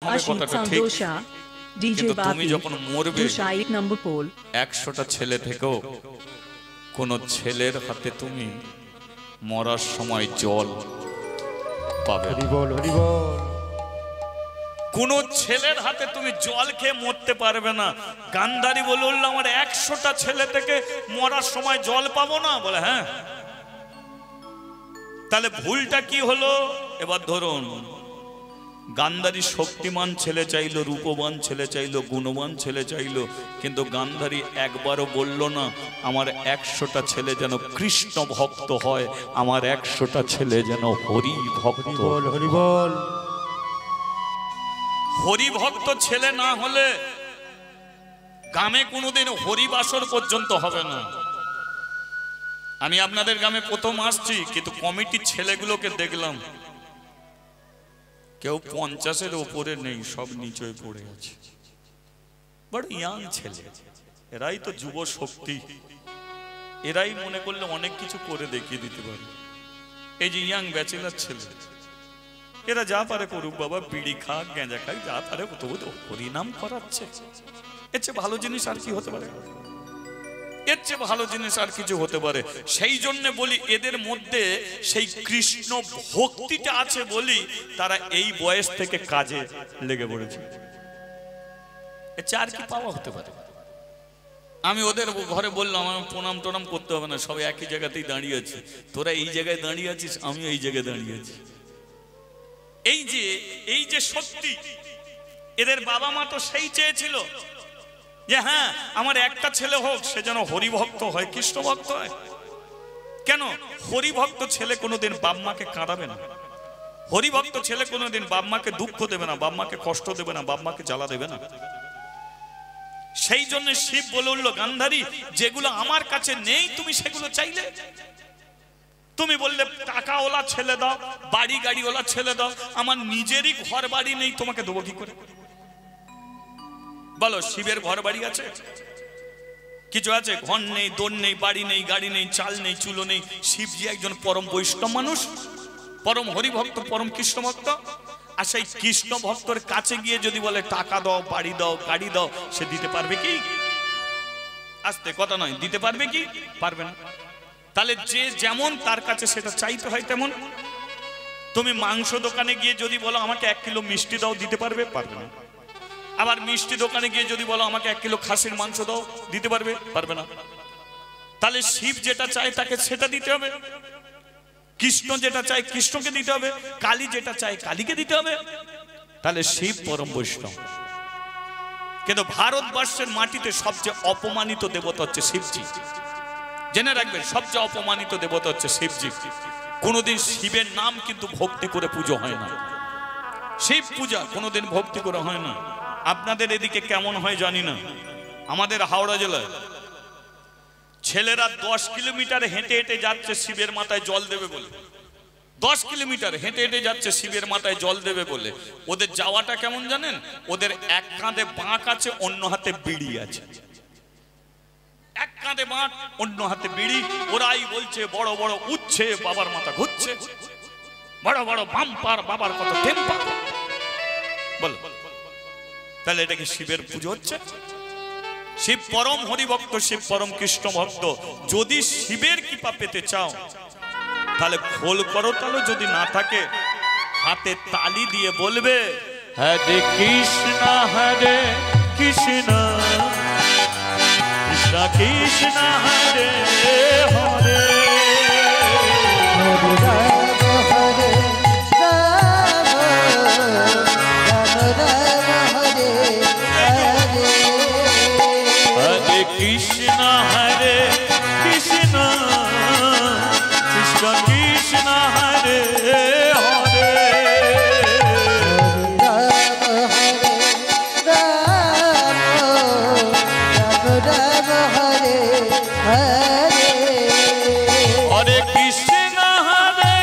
হবে কথাটা ঠিক, কিন্তু তুমি যখন মরবে 100টা ছেলে থেকেও কোন ছেলের হাতে তুমি মরার সময় জল পাবে। কোন ছেলের হাতে তুমি জল খেয়ে মরতে পারবে না। গান্ধারী বলে উঠল আমার 100টা ছেলে থেকে মরার সময় জল পাবো না? বলে হ্যাঁ। তাহলে ভুলটা কি হলো? এবার ধরুন, গান্ধারী শক্তিমান ছেলে চাইলো, রূপবান ছেলে চাইলো, গুণবান ছেলে চাইলো, কিন্তু গান্ধারী একবারও বলল না আমার 100টা ছেলে যেন কৃষ্ণ ভক্ত হয়, আমার 100টা ছেলে যেন হরি ভক্ত। হরি ভক্ত ছেলে না হলে গ্রামে কোনোদিন হরিবাসর পর্যন্ত হবে না। আমি আপনাদের গ্রামে প্রথম আসছি, কিন্তু কমিটির ছেলেগুলোকে দেখলাম কেউ 50-এর উপরে নেই, সব নিচে পড়ে আছে। বড় ইয়াং ছেলে, এরাই তো যুব শক্তি, এরাই মনে করলে অনেক কিছু করে দেখিয়ে দিতে পারে। এই যে ইয়াং ব্যাচেলার ছেলে, এরা যা পারে করুক বাবা, বিড়ি খাক, গাঁজা খাক, যা পারে তবু তো হরিনাম করাচ্ছে। এর চেয়ে ভালো জিনিস আর কি হতে পারে? এর চেয়ে ভালো জিনিস আর কিছু হতে পারে? সেই জন্য বলি এদের মধ্যে সেই কৃষ্ণ ভক্তিটা আছে বলি তারা এই বয়স থেকে কাজে লেগে পড়েছে। এর চেয়ে আর কি পাওয়া হতে পারে? আমি ওদের ঘরে বললাম আমার প্রণাম টনাম করতে হবে না, সবাই একই জায়গাতেই দাঁড়িয়ে আছে, তোরা এই জায়গায় দাঁড়িয়ে আছিস, আমি এই জায়গায় দাঁড়িয়ে আছি। এই যে সত্যি, এদের বাবা মা তো সেই চেয়েছিল যে হ্যাঁ আমার একটা ছেলে হোক, সে যেন হরিভক্ত হয়, কৃষ্ণ ভক্ত হয়। কেন? হরিভক্ত ছেলে কোনোদিন বাপ মাকে কাঁদাবে না, হরিভক্ত ছেলে কোনোদিন বাপ মাকে দুঃখ দেবে না, বাপ মাকে কষ্ট দেবে না, বাপ মাকে জ্বালা দেবে না। সেই জন্য শিব বলে উঠল গান্ধারী যেগুলো আমার কাছে নেই তুমি সেগুলো চাইলে, তুমি বললে টাকাওয়ালা ছেলে দাও, বাড়ি গাড়িওয়ালা ছেলে দাও, আমার নিজেরই ঘর বাড়ি নেই, তোমাকে দেবো কি করে? বলো, শিবের ঘর বাড়ি আছে? কিছু আছে? ঘর নেই, দোর নেই, বাড়ি নেই, গাড়ি নেই, চাল নেই, চুলো নেই। শিবজি একজন পরম বৈষ্ণব মানুষ, পরম হরিভক্ত, পরম কৃষ্ণ ভক্ত। আর সেই কৃষ্ণ ভক্তর কাছে গিয়ে যদি বলে টাকা দাও, বাড়ি দাও, গাড়ি দাও, সে দিতে পারবে কি? আস্তে কথা নয়, দিতে পারবে কি? পারবে না। তাহলে যে যেমন তার কাছে সেটা চাইতে হয় তেমন। তুমি মাংস দোকানে গিয়ে যদি বলো আমাকে 1 কিলো মিষ্টি দাও, দিতে পারবে? পারবে না। আবার মিষ্টি দোকানে গিয়ে যদি বলো আমাকে 1 কিলো খাসির মাংস দাও, দিতে পারবে? পারবে না। তাহলে শিব যেটা চায় তাকে সেটা দিতে হবে, কৃষ্ণ যেটা চায় কৃষ্ণকে দিতে হবে, কালী যেটা চায় কালীকে দিতে হবে। তাহলে শিব পরম বৈষ্ণব। কিন্তু ভারতবর্ষের মাটিতে সবচেয়ে অপমানিত দেবতা হচ্ছে শিবজি। জেনে রাখবেন, সবচেয়ে অপমানিত দেবতা হচ্ছে শিবজি। কোনোদিন শিবের নাম কিন্তু ভক্তি করে পুজো হয় না, শিব পূজা কোনোদিন ভক্তি করে হয় না। আপনাদের এদিকে কেমন হয় জানি না, আমাদের হাওড়া জেলায় ছেলেরা 10 কিলোমিটার হেঁটে হেঁটে যাচ্ছে শিবের মাথায় জল দেবে বলে। 10 কিলোমিটার হেঁটে হেঁটে যাচ্ছে শিবের মাথায় জল দেবে বলে। ওদের যাওয়াটা কেমন জানেন? ওদের এক কাঁধে বাঁক আছে, অন্য হাতে বিড়ি আছে। এক কাঁধে বাঁক, অন্য হাতে বিড়ি। ওরাই বলছে বড় বড় উচ্ছে বাবার মাথা ঘুরছে, বড় বড় বাম্পার বাবার কত টেম্পার। বলো, তাহলে এটা কি শিবের পুজো হচ্ছে? শিব পরম হরিভক্ত, শিব পরম কৃষ্ণ ভক্ত। যদি শিবের কৃপা পেতে চাও তাহলে খোল করো, তাহলে যদি না থাকে হাতে তালি দিয়ে বলবে হরে কৃষ্ণ হরে কৃষ্ণ কৃষ্ণ কৃষ্ণ হরে হরে কৃষ্ণ হরে কৃষ্ণ কৃষ্ণ কৃষ্ণ হরে হরে হরে কৃষ্ণ হরে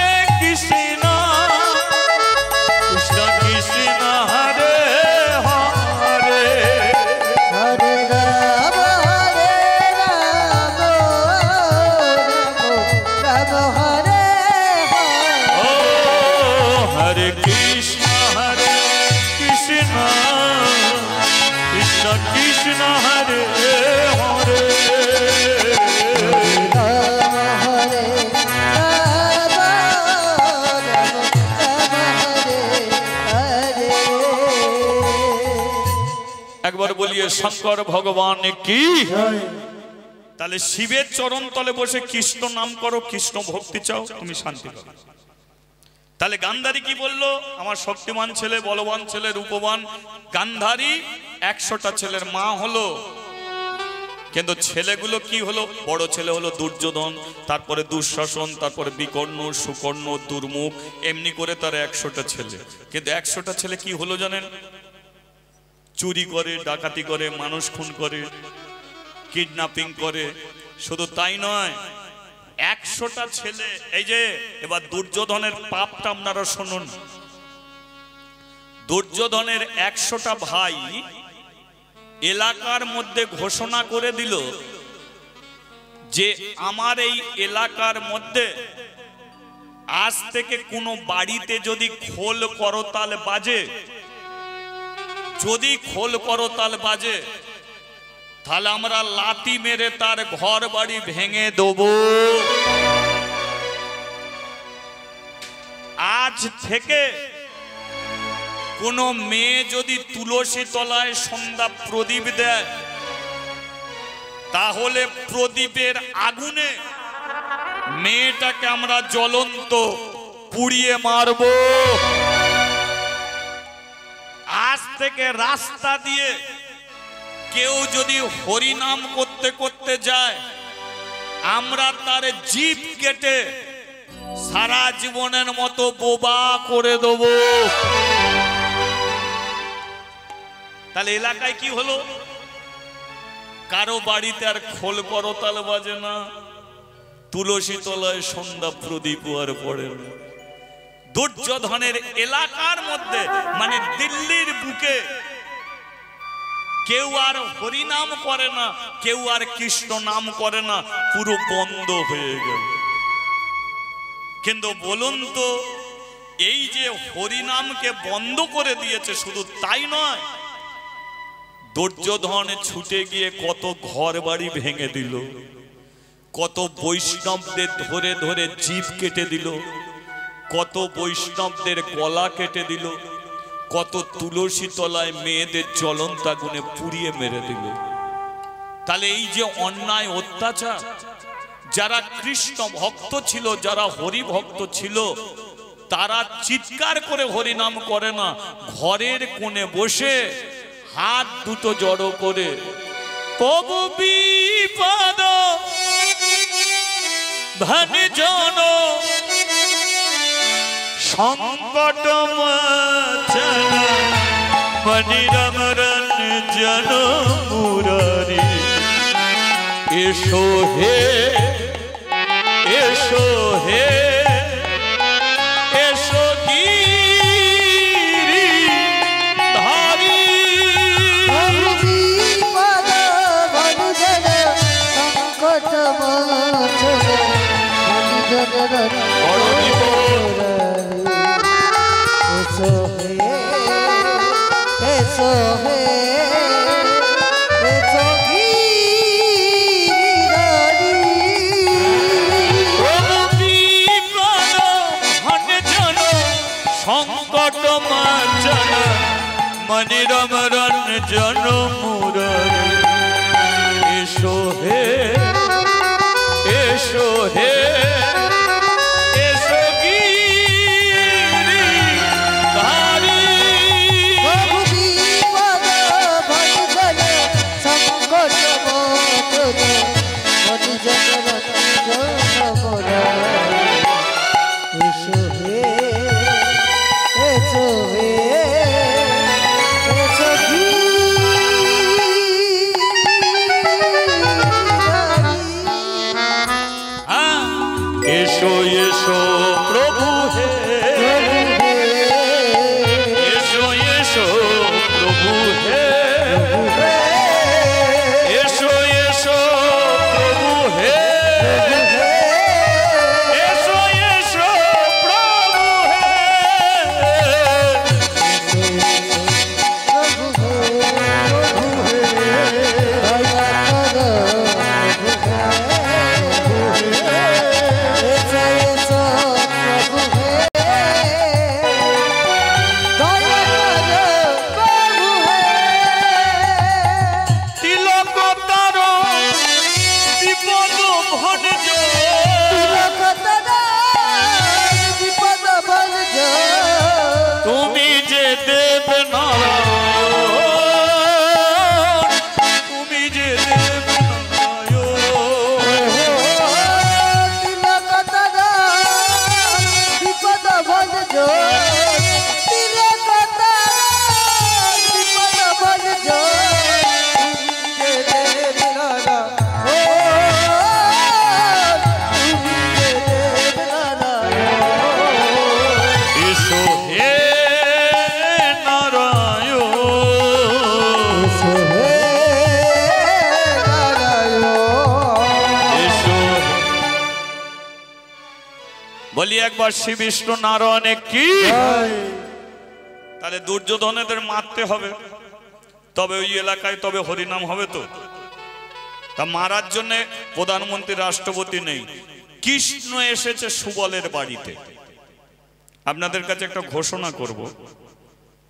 কৃষ্ণ কৃষ্ণ হরে হরে একবার বলিয়ে শঙ্কর ভগবান কি। তাহলে শিবের চরণ তলে বসে কৃষ্ণ নাম করো, কৃষ্ণ ভক্তি চাও, তুমি শান্তি পাবে। তাহলে গান্ধারী কি বললো? আমার শক্তিমান ছেলে, বলবান ছেলে, রূপবান গান্ধারী 100টা ছেলের মা হলো, কিন্তু ছেলেগুলো কি হলো? বড় ছেলে হলো দুর্যোধন, তারপরে দুঃশাসন, তারপরে বিকর্ণ, সুকর্ণ, দুর্মুখ, এমনি করে তার 100টা ছেলে। কিন্তু 100টা ছেলে কি হলো জানেন? চুরি করে, ডাকাতি করে, মানুষ খুন করে, কিডন্যাপিং করে। শুধু তাই নয়, 100টা ছেলে, এই যে এবার দুর্যোধনের পাপটা আপনারা শুনুন। দুর্যোধনের 100টা ভাই এলাকার মধ্যে ঘোষণা করে দিল যে আমার এই এলাকার মধ্যে আজ থেকে কোনো বাড়িতে যদি খোল করতাল বাজে, যদি খোল করতাল বাজে, তাহলে আমরা লাথি মেরে তার ঘর বাড়ি ভেঙে দেব। আজ থেকে কোনো মেয়ে যদি তুলসী তলায় সন্ধ্যা প্রদীপ দেয়, তাহলে প্রদীপের আগুনে মেয়েটাকে আমরা জ্বলন্ত পুড়িয়ে মারব। আজ থেকে রাস্তা দিয়ে কেউ যদি হরিনাম করতে করতে যায়, আমরা তার জিভ কেটে সারা জীবনের মতো বোবা করে দেব। তাহলে এলাকায় কি হলো? কারো বাড়িতে আর খোল করতাল বাজে না, তুলসী তলায় সন্ধ্যা প্রদীপ আর পড়ে না। দুর্যোধনের এলাকার মধ্যে, মানে দিল্লির বুকে, কেউ আর হরিনাম করে না, কেউ আর কৃষ্ণ নাম করে না, পুরো বন্ধ হয়ে গেল। কিন্তু বলুন তো, এই যে হরিনামকে বন্ধ করে দিয়েছে, শুধু তাই নয়, দুর্যোধন ছুটে গিয়ে কত ঘর বাড়ি ভেঙে দিল, কত বৈষ্ণবদের ধরে ধরে জিভ কেটে দিল, কত বৈষ্ণবদের গলা কেটে দিল, কত তুলসী তলায় মেয়েদের জ্বলন্ত আগুনে পুড়িয়ে মেরে দিল। তাহলে এই যে অন্যায় অত্যাচার, যারা কৃষ্ণ ভক্ত ছিল, যারা হরি ভক্ত ছিল, তারা চিৎকার করে হরিনাম করে না, ঘরের কোণে বসে হাত দুটো জড়ো করে প্রভু বিপদ ভঞ্জন সংকট মোচন মনিরম রঞ্জন মুরারি, এসো হে এসো হে এসো গিরি ধারি, বিপদ ভঞ্জন সংকট মোচন মনিরম এসো হে এসো হে এসো গিরিধারী, বিপদ ভঞ্জন সংকট মোচন মনিরম রঞ্জন মুরারি, এসো হে এসো হে এসো গিরি ধারি, বিপদ ভঞ্জন সংকট মোচন মনিরম রঞ্জন মুরারি, এসো হে এসো হে এসো গিরিধারী। হ্যাঁ বলি একবার শ্রী বিষ্ণু নারায়ণে কি। তাহলে দুর্যোধনেদের মারতে হবে, তবে ওই এলাকায় তবে হরিনাম হবে। তো তা মারার জন্য প্রধানমন্ত্রী রাষ্ট্রপতি নেই, কৃষ্ণ এসেছে সুবলের বাড়িতে। আপনাদের কাছে একটা ঘোষণা করব,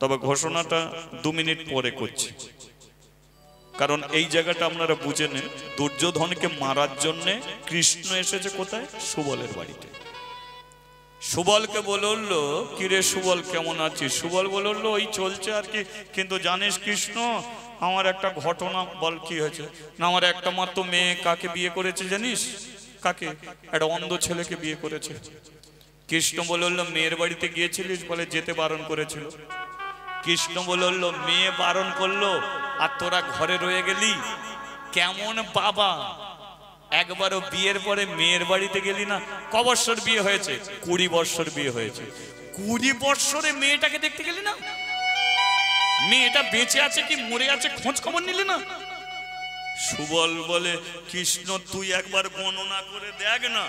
তবে ঘোষণাটা 2 মিনিট পরে করছি, কারণ এই জায়গাটা আপনারা বুঝে নেন। দুর্যোধনকে মারার জন্য কৃষ্ণ এসেছে কোথায়? সুবলের বাড়িতে। সুবলকে বললো, কিরে সুবল কেমন আছিস? সুবল বললো, ওই চলছে আর কি, কিন্তু জানিস কৃষ্ণ আমার একটা ঘটনা। বল কি হয়েছে? না, আমার একটা মাত্র মেয়ে। কাকে বিয়ে করেছে জানিস? কাকে? একটা অন্ধ ছেলেকে বিয়ে করেছে। কৃষ্ণ বললো, মেয়ের বাড়িতে গিয়েছিলিস? বলে যেতে বারণ করেছিল। কৃষ্ণ বললো, মেয়ে বারণ করলো আর তোরা ঘরে রয়ে গেলি? কেমন বাবা, একবারও বিয়ের পরে মেয়ের বাড়িতে গেলি না? ক বৎসর বিয়ে হয়েছে? 20 বৎসর বিয়ে হয়েছে। 20 বৎসরে মেয়েটাকে দেখতে গেলি না? মেয়েটা বেঁচে আছে কি মরে আছে খোঁজ খবর নিলি না? সুবল বলে, কৃষ্ণ তুই একবার গণনা করে দেখ না।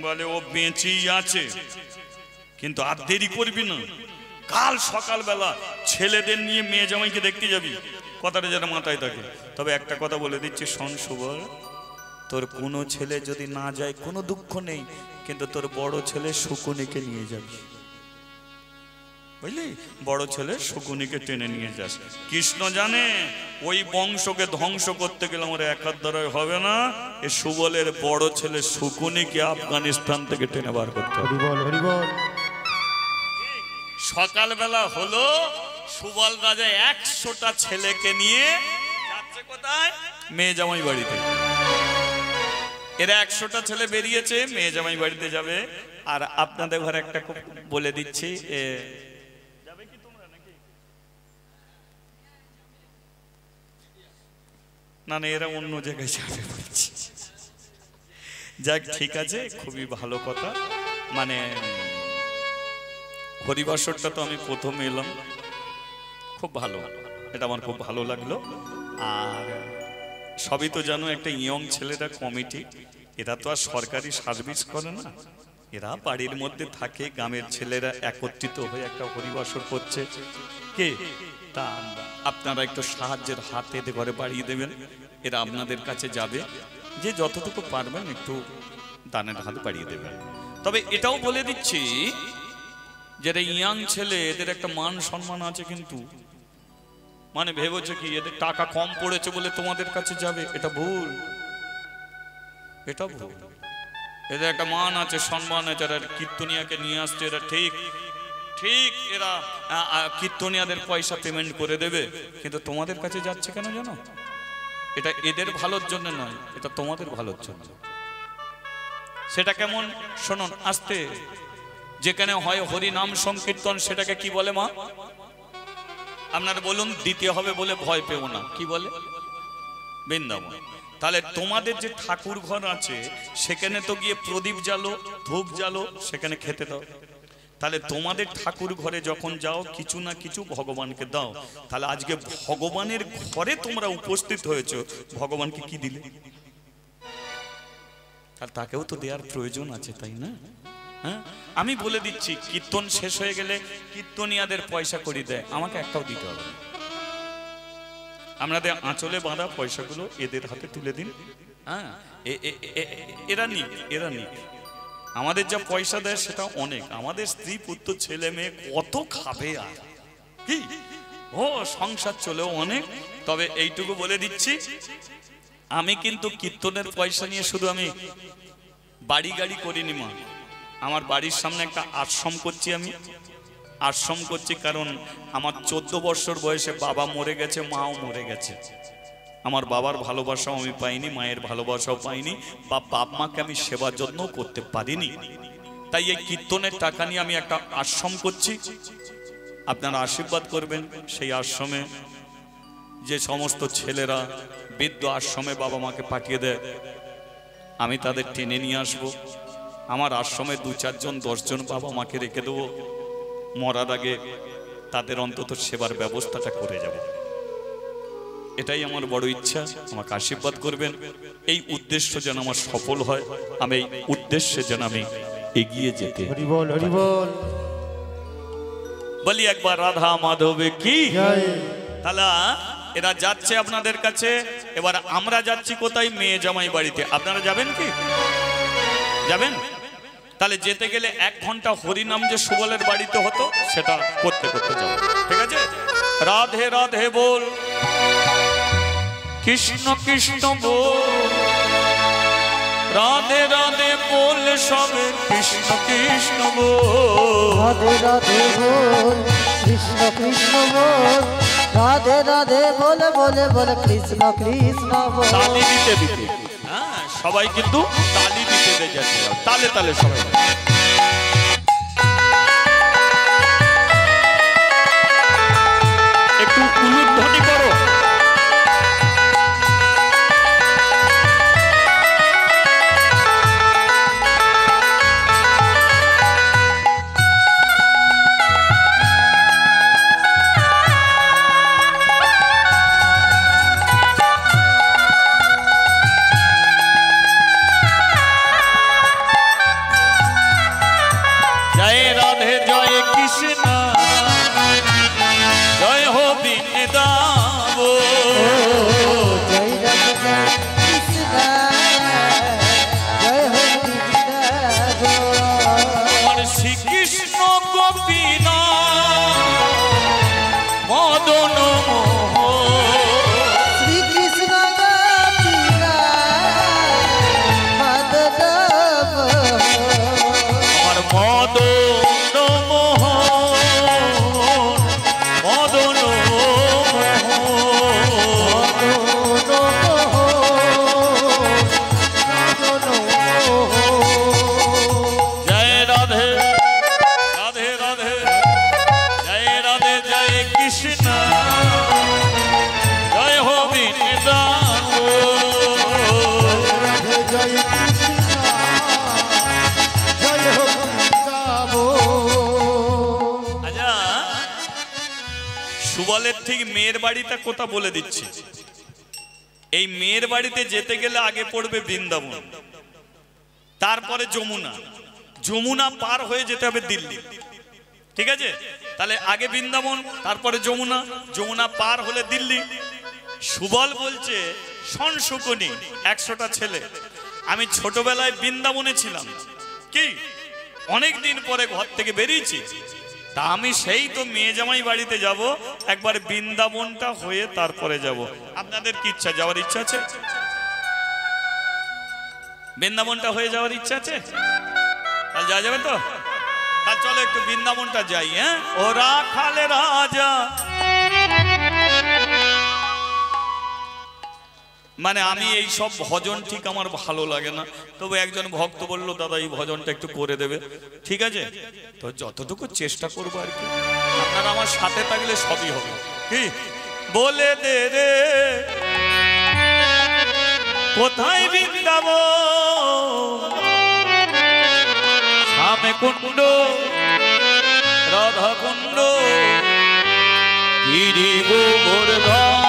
বলে, ও বেঁচেই আছে, কিন্তু আর দেরি করবি না, কাল সকালবেলা ছেলেদের নিয়ে মেয়ে জামাইকে দেখতে যাবি। কথাটা যেন মাথায় থাকে। তবে একটা কথা বলে দিচ্ছি, শোন সুবল, তোর কোনো ছেলে যদি না যায় কোনো দুঃখ নেই, কিন্তু তোর বড় ছেলে শকুনিকে নিয়ে যাবি, বুঝলি? বড় ছেলে শকুনিকে টেনে নিয়ে যাস। কৃষ্ণ জানে ওই বংশকে ধ্বংস করতে গেলে আমার একার দ্বারাই হবে না। এ সুবলের বড় ছেলে শকুনিকে আফগানিস্তান থেকে টেনে বার করতে হবে। সকালবেলা হলো, সুবল রাজা 100টা ছেলেকে নিয়ে যাচ্ছে কোথায়? মেয়ে জামাই বাড়িতে। এরা 100টা ছেলে বেরিয়েছে, মেয়ে জামাই বাড়িতে যাবে। আর আপনাদের ঘরে একটা বলে দিচ্ছি, যাবে কি তোমরা নাকি? না না, এরা অন্য জায়গায় যাবে বলছি। যাক, ঠিক আছে, খুবই ভালো কথা। মানে হরিবাসরটা তো আমি প্রথম এলাম, খুব ভালো, এটা আমার খুব ভালো লাগলো। আর সবই তো জানো, একটা ইয়ং ছেলেরা কমিটি, এরা তো আর সরকারি সার্ভিস করে না, এরা বাড়ির মধ্যে থাকে, গ্রামের ছেলেরা একত্রিত হয়ে একটা হরিবাসর করছে। কে তা আপনারা একটু সাহায্যের হাত এতে ঘরে বাড়িয়ে দেবেন। এরা আপনাদের কাছে যাবে, যে যতটুকু পারবেন একটু দানের হাত বাড়িয়ে দেবেন। তবে এটাও বলে দিচ্ছি, যারা ইয়াং ছেলে, এদের একটা মান সম্মান আছে, কিন্তু মানে ভেবেছে কি এদের টাকা কম পড়েছে বলে তোমাদের কাছে যাবে, এটা ভুল, এটা ভুল। এদের একটা মান আছে, সম্মান আছে। এরা কীর্তনিয়াকে নিয়ে আসছে, এরা ঠিক ঠিক এরা কীর্তনিয়াদের পয়সা পেমেন্ট করে দেবে, কিন্তু তোমাদের কাছে যাচ্ছে কেন জানো? এটা এদের ভালোর জন্য নয়, এটা তোমাদের ভালোর জন্য। সেটা কেমন শুনুন আস্তে। যেখানে হয় হরি নাম সংকীর্তন, সেটাকে কি বলে মা? আপনারা বলুন। দিতে হবে বলে ভয় পেও না, কি বলে? বৃন্দাবন। তাহলে তোমাদের যে ঠাকুর ঘর আছে, সেখানে তো গিয়ে প্রদীপ জ্বালো, ধূপ জ্বালো, সেখানে খেতে দাও। তাহলে তোমাদের ঠাকুর ঘরে যখন যাও, কিছু না কিছু ভগবানকে দাও। তাহলে আজকে ভগবানের ঘরে তোমরা উপস্থিত হয়েছো, ভগবানকে কি দিলে? আর তাকেও তো দেওয়ার প্রয়োজন আছে, তাই না? হ্যাঁ, আমি বলে দিচ্ছি, কীর্তন শেষ হয়ে গেলে কীর্তনিয়াদের পয়সা করে দেয়, আমাকে একটাও দিতে হবে। আপনাদের আঁচলে বাঁধা পয়সাগুলো এদের হাতে তুলে দিন। হ্যাঁ, এরা নিক, এরা নিক। আমাদের যা পয়সা দেয় সেটা অনেক, আমাদের স্ত্রী পুত্র ছেলে মেয়ে কত খাবে আর কি, ও সংসার চলেও অনেক। তবে এইটুকু বলে দিচ্ছি, আমি কিন্তু কীর্তনের পয়সা নিয়ে শুধু আমি বাড়ি গাড়ি করিনি মা। আমার বাড়ির সামনে একটা আশ্রম করছি, আমি আশ্রম করছি কারণ আমার 14 বছর বয়সে বাবা মরে গেছে, মাও মরে গেছে। আমার বাবার ভালোবাসাও আমি পাইনি, মায়ের ভালোবাসাও পাইনি, বা বাপ মাকে আমি সেবা যত্ন করতে পারিনি। তাই এই কীর্তনের টাকা নিয়ে আমি একটা আশ্রম করছি। আপনারা আশীর্বাদ করবেন। সেই আশ্রমে যে সমস্ত ছেলেরা বৃদ্ধ আশ্রমে বাবা মাকে পাঠিয়ে দেয়, আমি তাদের টেনে নিয়ে আসবো। আমার আশ্রমে 2-4 জন 10 জন বাবা মাকে রেখে দেবো। মরার আগে তাদের অন্তত সেবার ব্যবস্থাটা করে যাব। এটাই আমার বড় ইচ্ছা। আমাকে আশীর্বাদ করবেন। এই উদ্দেশ্য যেন আমার সফল হয়, আমি এই উদ্দেশ্যে যেন আমি এগিয়ে যেতে। হরি বল, হরি বল। বলি একবার রাধা মাধবে কি জয়। তাহলে এরা যাচ্ছে আপনাদের কাছে, এবার আমরা যাচ্ছি কোথায়? মেয়ে জামাই বাড়িতে। আপনারা যাবেন কি? যাবেন? তাহলে যেতে গেলে 1 ঘন্টা হরিনাম যে সুবলের বাড়িতে হতো সেটা করতে করতে যাব, ঠিক আছে? রাধে রাধে বল, কৃষ্ণ কৃষ্ণ বল, রাধে রাধে বল সবে, কৃষ্ণ কৃষ্ণ বল। রাধে রাধে বল, কৃষ্ণ কৃষ্ণ বল, রাধে রাধে বলে বলে বলে কৃষ্ণ কৃষ্ণ বল। তালি দিতে দিতে, হ্যাঁ সবাই কিন্তু তালি দিতে যাচ্ছে, তালে তালে সবাই। একটু উলুধ্বনি করো। সুবলের ঠিক মেয়ের বাড়িটা কোথা বলে দিচ্ছি। এই মেয়ের বাড়িতে যেতে গেলে আগে পড়বে বৃন্দাবন, তারপরে যমুনা, যমুনা পার হয়ে যেতে হবে দিল্লি, ঠিক আছে? তাহলে আগে বৃন্দাবন, তারপরে যমুনা, যমুনা পার হলে দিল্লি। সুবল বলছে শনশুকনি 100টা ছেলে, আমি ছোটবেলায় বৃন্দাবনে ছিলাম, কি অনেক দিন পরে ঘর থেকে বেরিয়েছি, তা আমি সেই তো মেয়ে জামাই বাড়িতে যাব, একবার বৃন্দাবনটা হয়ে তারপরে যাব। আপনাদের কি ইচ্ছা, যাওয়ার ইচ্ছা আছে? বৃন্দাবনটা হয়ে যাওয়ার ইচ্ছা আছে? তাহলে যাওয়া যাবে তো? তাহলে চলো একটু বৃন্দাবনটা যাই। হ্যাঁ, ও রাখালে রাজা, মানে আমি এই সব ভজন ঠিক আমার ভালো লাগে না, তবে একজন ভক্ত বলল দাদা এই ভজনটা একটু করে দেবে, ঠিক আছে? তো যতটুকু চেষ্টা করবো আর কি, আপনারা আমার সাথে থাকলে সবই হবে। কি বলে দে রে কোথায় বৃন্দাবন, শ্যামে কুণ্ড রাধা কুণ্ড গিরি গোবর্ধন।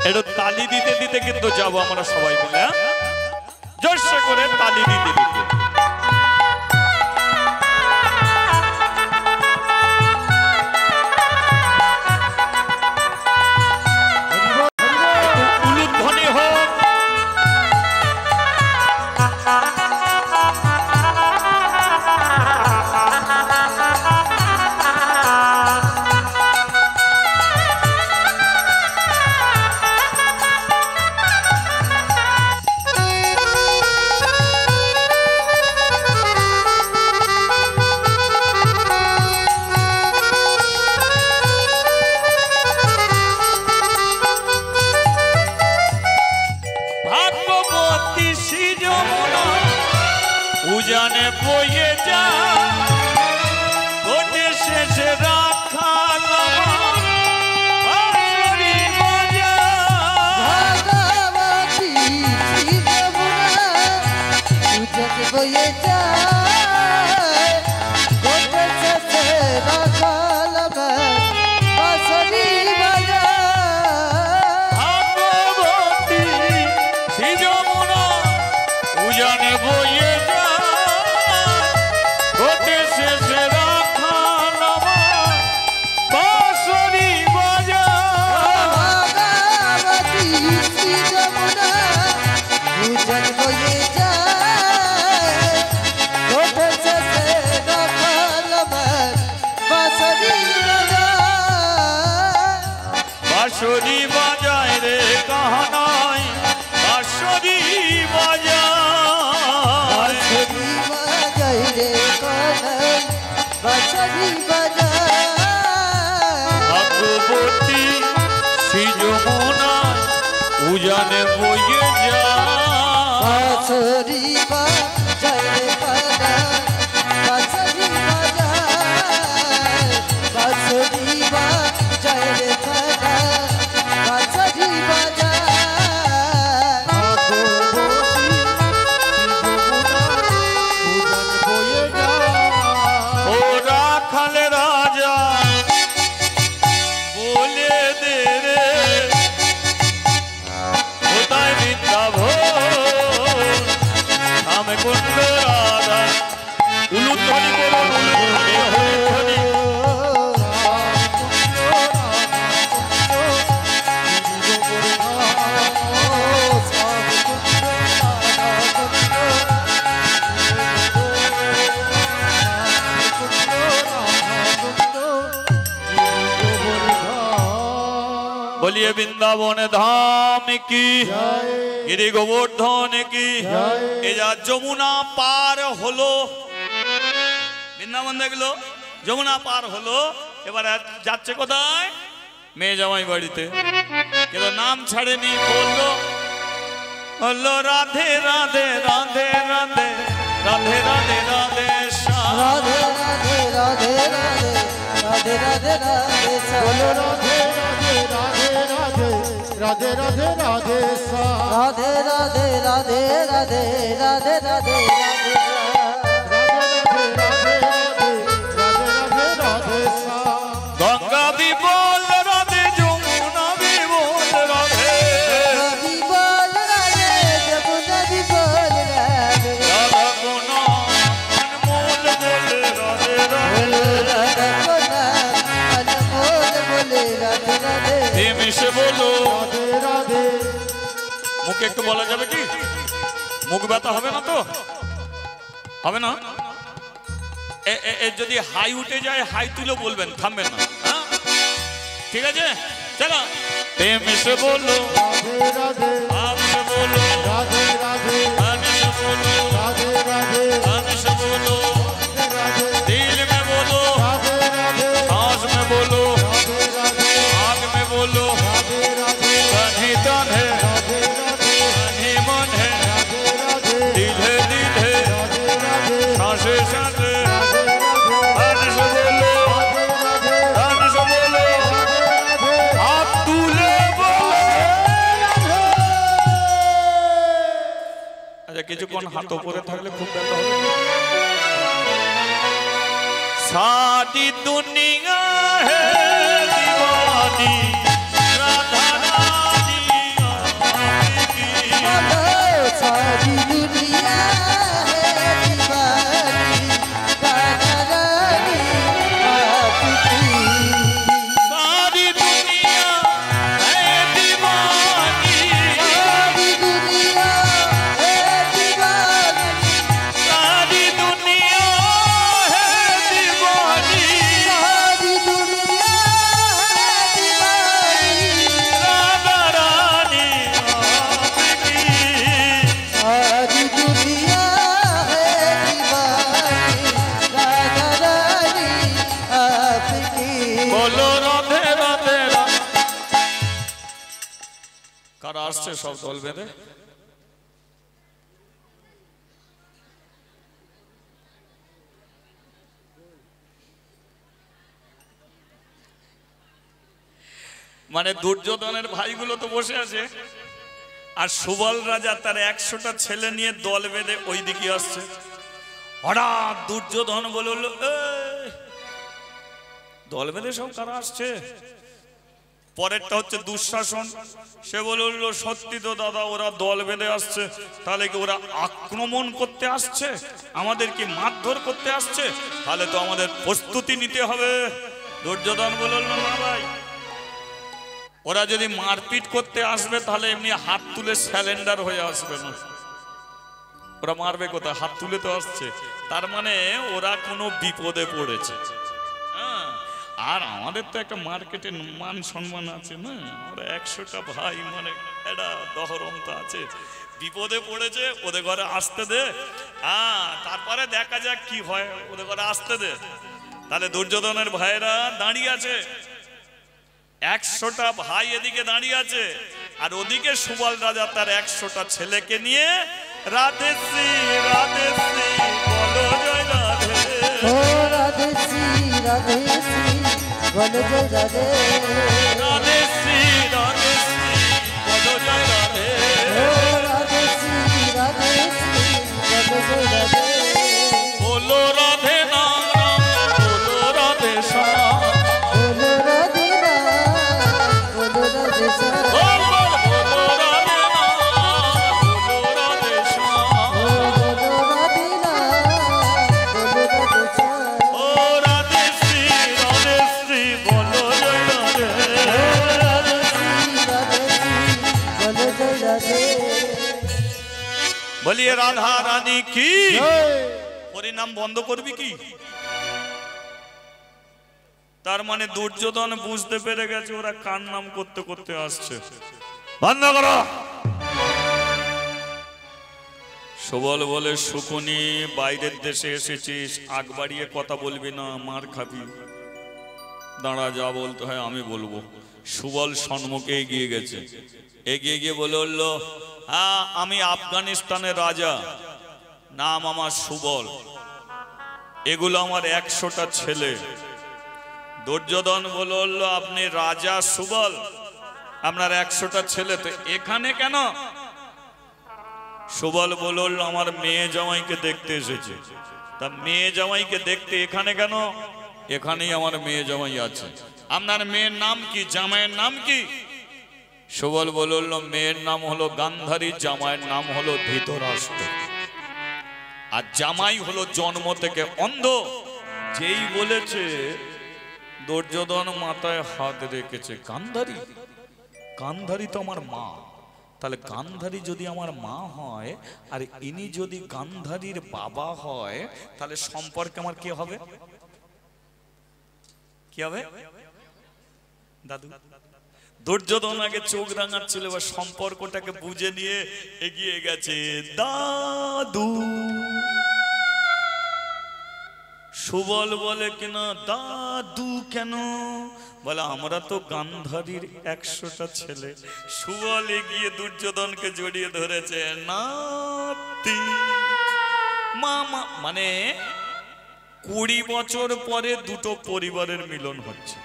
একটু তালি দিতে দিতে কিন্তু যাবো আমরা সবাই মিলে, জোরসে করে তালি দিতে দিতে। উলুধ্বনি হোক। বাঁশরি বাজায় রে কাহানাই বাঁশরি বাজায় বাঁশরি বাজায় রে কানাই বাঁশরি বাজায় ভাগবতী শ্রী যমুনা উজানে বইয়ে যায় বাঁশরি বাজায় রে কানাই বাঁশরি বাজায় বাঁশরি বাজায় রে কানাই বাঁশরি বাজায় ও রাখাল রাজা বলে দে রে কোথায় বৃন্দাবন আমি কুণ্ড রাধা উলুধ্বনি করুন উলুধ্বনি बोलिए वृंदावन धाम की गिरि गोवर्धन की एजा যমুনা পার হলো বৃন্দাবন দেখলো যমুনা পার হলো এবার যাচ্ছে কোথায় মেয়ে জামাই বাড়িতে কিন্তু নাম ছাড়েনি বললো হলো রাধে রাধে রাধে রাধে রাধে রাধে রাধে শ্যাম রাধে রাধে রাধে রাধে রাধে রাধে রাধে बोलो राधे राधे राधे राधे राधे राधे सा राधे राधे राधे राधे राधे राधे राधे गंगा भी बोल राधे जमुना भी बोल राधे कभी बोल राधे जमुना भी बोल राधे राधा को नाम अनमोल बोले राधे राधे राधा को नाम अनमोल बोले राधे राधे प्रेमी से बोलो राधे राधे মুখে একটু বলা যাবে কি মুখ ব্যথা হবে না তো হবে না যদি হাই উঠে যায় হাই তুলে বলবেন থামবেন না হ্যাঁ? ঠিক আছে চলো প্রেম से बोलो राधे राधे आपसे बोलो राधे राधे हमसे बोलो राधे राधे हमसे बोलो राधे दिल में बोलो राधे राधे सांस में बोलो राधे राधे आग में बोलो राधे राधे कहीं तन है राधे राधे कहीं मन है राधे राधे दिल है राधे राधे सांसे सांसे राधे राधे हमसे बोलो राधे हमसे बोलो राधे आप दूल्हे बोलो আচ্ছা কিছুক্ষণ হাত উপরে থাকলে খুব ব্যথা হবে सारी दुनिया है दीवानी राधा रानी आपकी सारी दुनिया है दीवानी राधा रानी आपकी सारी दुनिया है दीवानी सारी दुनिया है दीवानी सारी दुनिया है दीवानी सारी दुनिया है दीवानी राधा रानी आपकी सारी दुनिया है दीवानी राधा रानी आपकी बोलो राधे राधे কারা আসছে সব দল বেঁধে মানে দুর্যোধনের ভাইগুলো তো বসে আছে আর সুবল রাজা তার 100টা ছেলে নিয়ে দল বেঁধে ওই দিকে আসছে হঠাৎ দুর্যোধন বলল এই দল বেঁধে সব কারা আসছে পরেরটা হচ্ছে দুঃশাসন সে বলল সত্যি তো দাদা ওরা দল বেঁধে আসছে তাহলে কি ওরা আক্রমণ করতে আসছে আমাদের কি মারধর করতে আসছে তাহলে তো আমাদের প্রস্তুতি নিতে হবে দুর্যোধন বলল না ভাই ওরা যদি মারপিট করতে আসবে তাহলে এমনি হাত তুলে স্যালেন্ডার হয়ে আসবে না ওরা মারবে কোথায় হাত তুলে তো আসছে তার মানে ওরা কোনো বিপদে পড়েছে আর আমাদের তো একটা মার্কেটে মান সম্মান আছে না, আমরা 100টা ভাই, মানে একটা দহরম তো আছে। বিপদে পড়েছে, ওদের ঘরে আসতে দে, তারপরে দেখা যাক কি হয়, ওদের ঘরে আসতে দে। তাহলে দুর্যোধনের ভাইরা দাঁড়িয়ে আছে, 100টা ভাই এদিকে দাঁড়িয়ে আছে, আর ওদিকে সুবল রাজা তার 100টা ছেলেকে নিয়ে রাধে শ্রী বলো জয় রাধে, ও রাধে শ্রী বলো জয় রাধে, রাধে শ্রী বলো জয় রাধে, ও রাধে শ্রী বলো জয় রাধে, বলো রাধে নাম রাম, বলো রাধে শ্যাম, বলো রাধে রাম, বলো রাধে শ্যাম, বলো রাধে নাম, বলো রাধে শ্যাম, ও বলো রাধে রাম, বলো রাধে শ্যাম, ও রাধে শ্রী বলো জয় রাধে, রাধে শ্রী বলো জয় রাধে। বলিয়ে রাধা রানী কি, জয়। ওরে নাম বন্ধ করবি কি? তার মানে দুর্যোধন বুঝতে পেরে গেছে ওরা কার নাম করতে করতে আসছে, বন্ধ করো। সুবল বলে, শুকুনি বাইরের দেশে এসেছিস, আগ বাড়িয়ে কথা বলবি না, মার খাবি, দাঁড়া, যা বলতে হয় আমি বলবো। সুবল সম্মুখে এগিয়ে গেছে, এগিয়ে গিয়ে বলে উঠলো, হ্যাঁ আমি আফগানিস্তানের রাজা, নাম আমার সুবল, এগুলো আমার 100টা ছেলে। দুর্যোধন বলে উঠলো, আপনি রাজা সুবল, আপনার 100টা ছেলে, তো এখানে কেন? সুবল বলে উঠলো, আমার মেয়ে জামাইকে দেখতে এসেছে। তা মেয়ে জামাইকে দেখতে এখানে কেন? এখানেই আমার মেয়ে জামাই আছে। আপনার মেয়ের নাম কি, জামাইয়ের নাম কি? সুবল বলে উঠলো, মেয়ের নাম হলো গান্ধারী, জামাইয়ের নাম হলো ধৃতরাষ্ট্র, আর জামাই হলো জন্ম থেকে অন্ধ। যেই বলেছে দুর্যোধন মাথায় হাত রেখেছে, গান্ধারী, গান্ধারী তো আমার মা, তাহলে গান্ধারী যদি আমার মা হয় আর ইনি যদি গান্ধারীর বাবা হয়, তাহলে সম্পর্কে আমার কি হবে? কি হবে দাদু? দুর্যোধন আগে চোখ রাঙাচ্ছিল, এবার সম্পর্কটাকে বুঝে নিয়ে এগিয়ে গেছে, দাদু। সুবল বলে, কিনা দাদু কেন? বলে, আমরা তো গান্ধারীর 100টা ছেলে। সুবল এগিয়ে দুর্যোধনকে জড়িয়ে ধরেছে, নাতি মামা, মানে 20 বছর পরে দুটো পরিবারের মিলন হচ্ছে,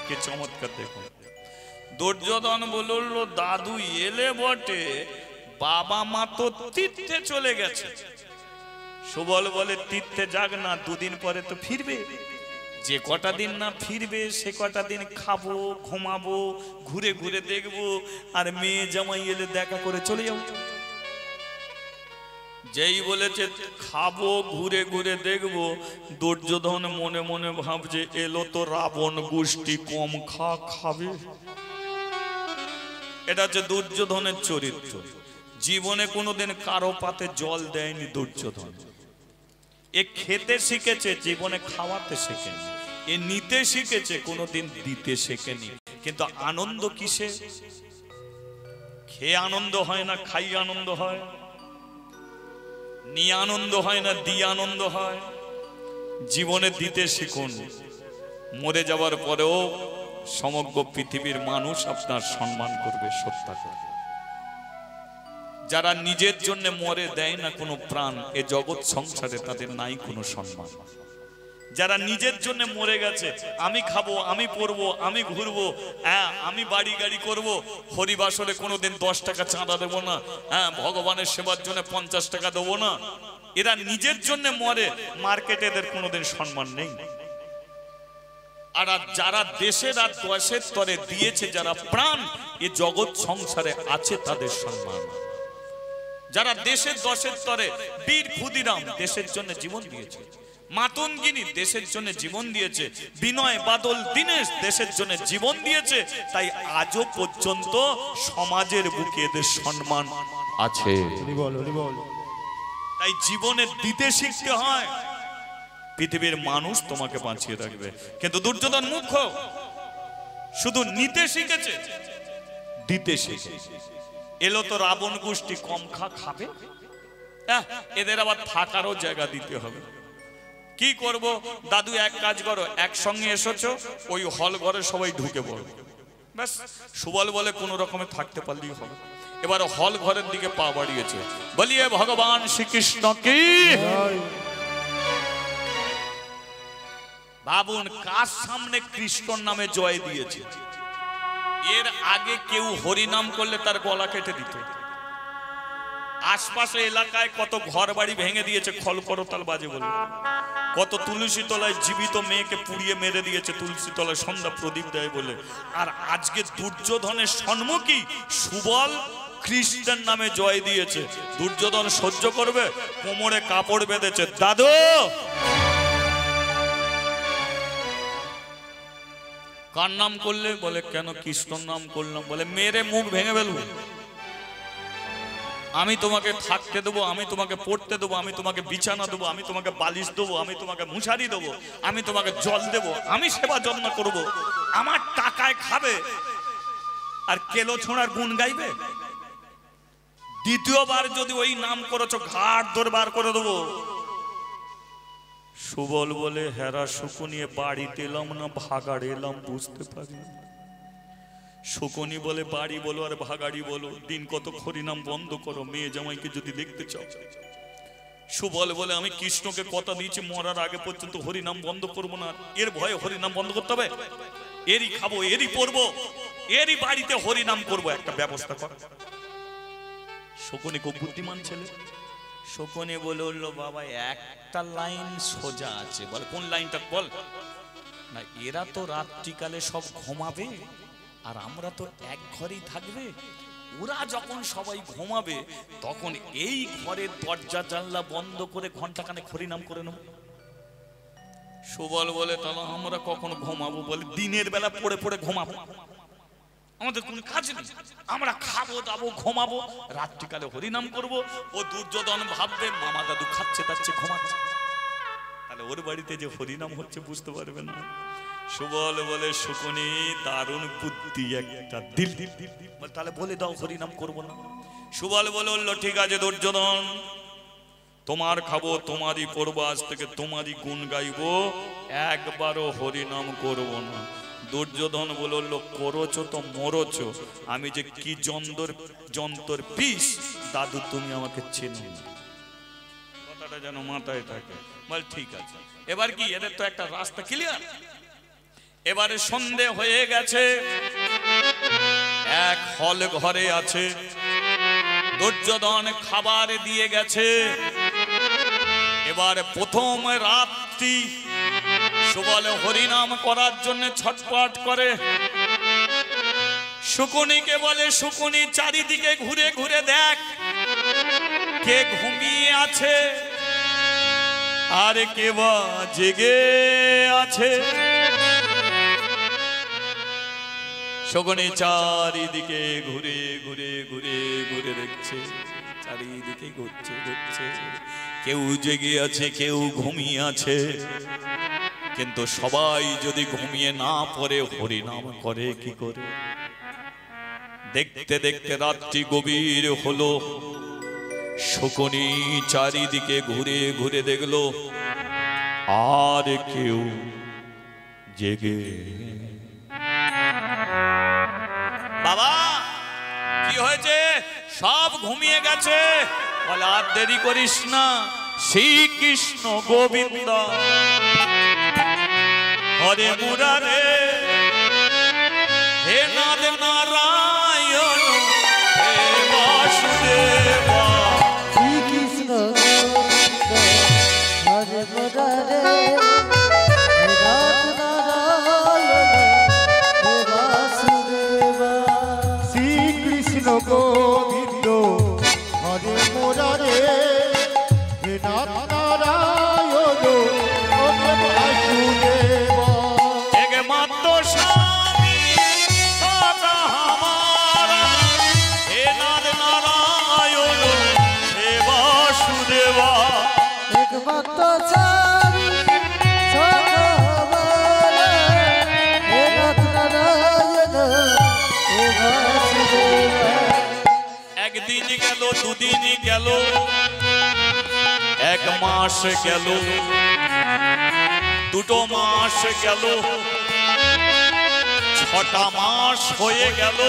কি চমৎকার দেখুন। দুর্যোধন বলল, দাদু এলে বটে, বাবা মা তো তীর্থে চলে গেছে। সুবল বলে, তীর্থে যাক না, দুদিন পরে তো ফিরবে, যে কটা দিন না ফিরবে সে কটা দিন খাবো, ঘুমাবো, ঘুরে ঘুরে দেখবো, আর মেয়ে জামাই এলে দেখা করে চলে যাবো। যেই বলেছে খাবো, ঘুরে ঘুরে দেখবো, দুর্যোধন মনে মনে ভাবছে, এলো তো রাবণ গোষ্ঠী, কম খাবে। এটা হচ্ছে দুর্যোধনের চরিত্র। জীবনে কোনোদিন কারো পাতে জল দেয়নি দুর্যোধন। এ খেতে শিখেছে, জীবনে খাওয়াতে শেখেনি। এ নিতে শিখেছে, কোনোদিন দিতে শেখেনি। কিন্তু আনন্দ কিসে? খেয়ে আনন্দ হয় না, খাই আনন্দ হয়, নিয়ে আনন্দ হয় না, দিয়ে আনন্দ হয়। জীবনে দিতে শিখুন, মরে যাওয়ার পরেও সমগ্র পৃথিবীর মানুষ আপনার সম্মান করবে, শ্রদ্ধা করবে। যারা নিজের জন্য মরে দেয় না কোনো প্রাণ, এ জগৎ সংসারে তাদের নাই কোনো সম্মান। যারা নিজের জন্য মরে গেছে, আমি খাবো, আমি পরবো, আমি ঘুরবো, হ্যাঁ আমি বাড়ি গাড়ি করব, হরিবাসরে কোনোদিন 10 টাকা চাঁদা দেবো না, হ্যাঁ ভগবানের সেবার জন্য 50 টাকা দেবো না, এরা নিজের জন্য মরে, মার্কেটে এদের কোনোদিন সম্মান নেই। আর যারা দেশের আর দশের তরে দিয়েছে, যারা প্রাণ এ জগৎ সংসারে আছে, তাদের সম্মান। যারা দেশের দশের তরে, বীর ক্ষুদিরাম দেশের জন্য জীবন দিয়েছে, মাতঙ্গিনী দেশের জন্য জীবন দিয়েছে, বিনয় বাদল দীনেশ দেশের জন্য জীবন দিয়েছে, তাই আজও পর্যন্ত সমাজের বুকে এদের সম্মান আছে। হরি বল, হরি বল। তাই জীবনে দিতে শিখতে হয়। পৃথিবীর মানুষ তোমাকে বাঁচিয়ে রাখবে। কিন্তু দুর্যোধন মূর্খ, শুধু নিতে শিখেছে, দিতে শিখে। এলো তো রাবণ গোষ্ঠী, কম খাবে, এদের আবার থাকারও জায়গা দিতে হবে। কি করব দাদু, এক কাজ করো, একসঙ্গে এসেছো, ওই হল ঘরে সবাই ঢুকে পড়ো, ব্যাস। সুবল বলে কোন রকমে থাকতে পারলেই হবে। এবার হল ঘরের দিকে পা বাড়িয়েছে, বলিয়ে ভগবান শ্রীকৃষ্ণ কি। ভাবুন কার সামনে কৃষ্ণর নামে জয় দিয়েছে। এর আগে কেউ হরিনাম করলে তার গলা কেটে দিত। আশপাশে এলাকায় কত ঘর বাড়ি ভেঙে দিয়েছে খল করতাল বাজে বলে, কত তুলসী তলায় জীবিত মেয়েকে পুড়িয়ে মেরে দিয়েছে তুলসী তলায় সন্ধ্যা প্রদীপ দেয় বলে। আর আজকে দুর্যোধনের সম্মুখী সুবল কৃষ্ণের নামে জয় দিয়েছে। দুর্যোধন সহ্য করবে? কোমরে কাপড় বেঁধেছে, দাদু কার নাম করলে? বলে কেন কৃষ্ণর নাম করলাম। বলে মেরে মুখ ভেঙে ফেলবো। আমি তোমাকে থাকতে দেবো, আমি তোমাকে পড়তে দেবো, আমি তোমাকে বিছানা দেবো, আমি তোমাকে বালিশ দেবো, আমি তোমাকে মুশারি দেবো, আমি তোমাকে জল দেবো, আমি সেবা যত্ন করব, আমার টাকায় খাবে, আর কেলো ছোঁড়ার গুণ গাইবে। দ্বিতীয়বার যদি ওই নাম করেছো ঘাট ধরে বার করে দেবো। সুবল বলে হেরা শুকুনিয়ে বাড়িতে এলাম না ভাগাড়ে এলাম বুঝতে পারি। শকুনি বলে বাড়ি বলো আর ভাগাড়ি বলো, দিন কত হরিনাম বন্ধ করো, মেয়ে জামাইকে যদি দেখতে চাও। সুবল বলে আমি কৃষ্ণকে কথা দিয়েছি মরার আগে পর্যন্ত হরিনাম বন্ধ করবো না। এর ভয়ে হরিনাম বন্ধ করতে হবে? এরই খাবো, এরই পড়বো, এরই বাড়িতে হরিনাম করবো, একটা ব্যবস্থা কর। শকুনি খুব বুদ্ধিমান ছেলে। শকুনি বলে বাবা একটা লাইন সোজা আছে। বলে কোন লাইনটা বল না। এরা তো রাত্রিকালে সব ঘুমাবে আর আমরা তো এক ঘরেই থাকবে। ওরা যখন সবাই ঘুমাবে তখন এই ঘরের দরজা জানলা বন্ধ করে ঘন্টাখানেক হরিনাম করে নেব। সুবল বলে তাহলে আমরা কখন ঘুমাবো? বলে দিনের বেলা পড়ে পড়ে ঘুমাবো, আমাদের কোনো কাজ নেই, আমরা খাবো দাবো ঘুমাবো, রাত্রিকালে হরিনাম করবো। ও দুর্যোধন ভাববে মামা দাদু খাচ্ছে তাচ্ছে ঘুমাচ্ছে, তাহলে ওর বাড়িতে যে হরিনাম হচ্ছে বুঝতে পারবে না। সুবল বলে শকুনি দারুণ বুদ্ধি একটা, দিল তাহলে বলে দাও হরিনাম করবো না। সুবল বলল ঠিক আছে দুর্যোধন, তোমার খাবো তোমারই করবো, আজ থেকে তোমারই গুণ গাইবো, একবারও হরিনাম করবো না। দুর্যোধন বলল করছো তো মরছো, আমি যে কি যন্তর পিস দাদু তুমি আমাকে চেনো, কথাটা যেন মাথায় থাকে। বল ঠিক আছে। এবার কি এদের তো একটা রাস্তা ক্লিয়ার। এবারে সন্ধে হয়ে গেছে, এক হল ঘরে আছে, দুর্যোধন খাবার দিয়ে গেছে। এবার প্রথম রাত্রি সুবল হরিনাম করার জন্য ছটপট করে। শকুনিকে বলে শকুনি চারিদিকে ঘুরে ঘুরে দেখ কে ঘুমিয়ে আছে আর কে বা জেগে আছে। শকুনি চারিদিকে ঘুরে ঘুরে ঘুরে ঘুরে দেখছে, চারিদিকে ঘুরছে ঘুরছে, কেউ জেগে আছে কেউ ঘুমিয়ে আছে। কিন্তু সবাই যদি ঘুমিয়ে না পড়ে হরিনাম করে কি করে? দেখতে দেখতে রাত্রি গভীর হলো। শকুনি চারিদিকে ঘুরে ঘুরে দেখলো আর কেউ জেগে। বাবা কি হয়েছে? সব ঘুমিয়ে গেছে। বলে আর দেরি করিস না, শ্রীকৃষ্ণ গোবিন্দ হরে মুরারে হে নাদ নারায়ণ হে বাসুদেব। শ্রীকৃষ্ণ হরে মুরারে হে নাদ নারায়ণ হে বাসুদেব। শ্রীকৃষ্ণ গোবিন্দ হরে মুরারে হে নাথ নারায়ণ হরে বাসুদেব। এক মাত গেল, 1 মাস গেল, 2 মাস গেল, 6টা মাস হয়ে গেল।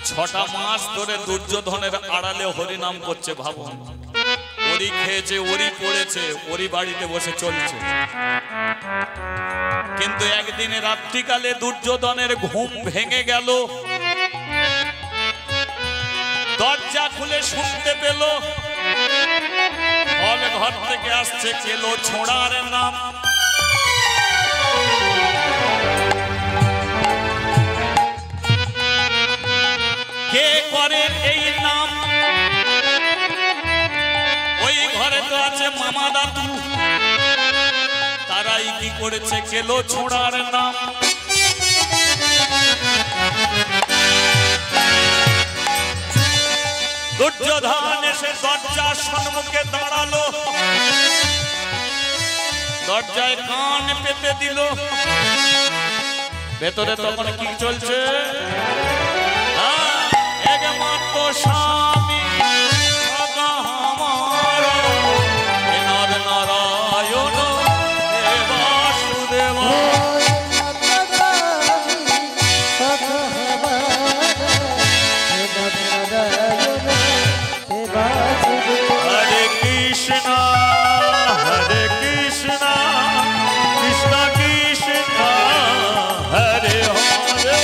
6টা মাস ধরে দুর্যোধনের আড়ালে হরিনাম করছে। ভাবুন, ওরি খেয়েছে, ওরি পড়েছে, ওরি বাড়িতে বসে চলছে। কিন্তু একদিনে রাত্রিকালে দুর্যোধনের ঘুম ভেঙে গেল। দরজা খুলে শুনতে পেল হল ঘর থেকে আসছে কেলো ছোড়ার নাম। কে করেন এই নাম? ওই ঘরে তো আছে মামা দাদু, তারাই কি করেছে কেলো ছোড়ার নাম। দুর্যোধন এসে দরজার সম্মুখে দাঁড়ালো, দরজায় কান পেতে দিল। ভেতরে তখন কি চলছে? একমাত্র স্বামী সদা আমার, নর নারায়ণ হে বাসুদেব। হরে কৃষ্ণ হরে কৃষ্ণ, কৃষ্ণ কৃষ্ণ হরে হরে।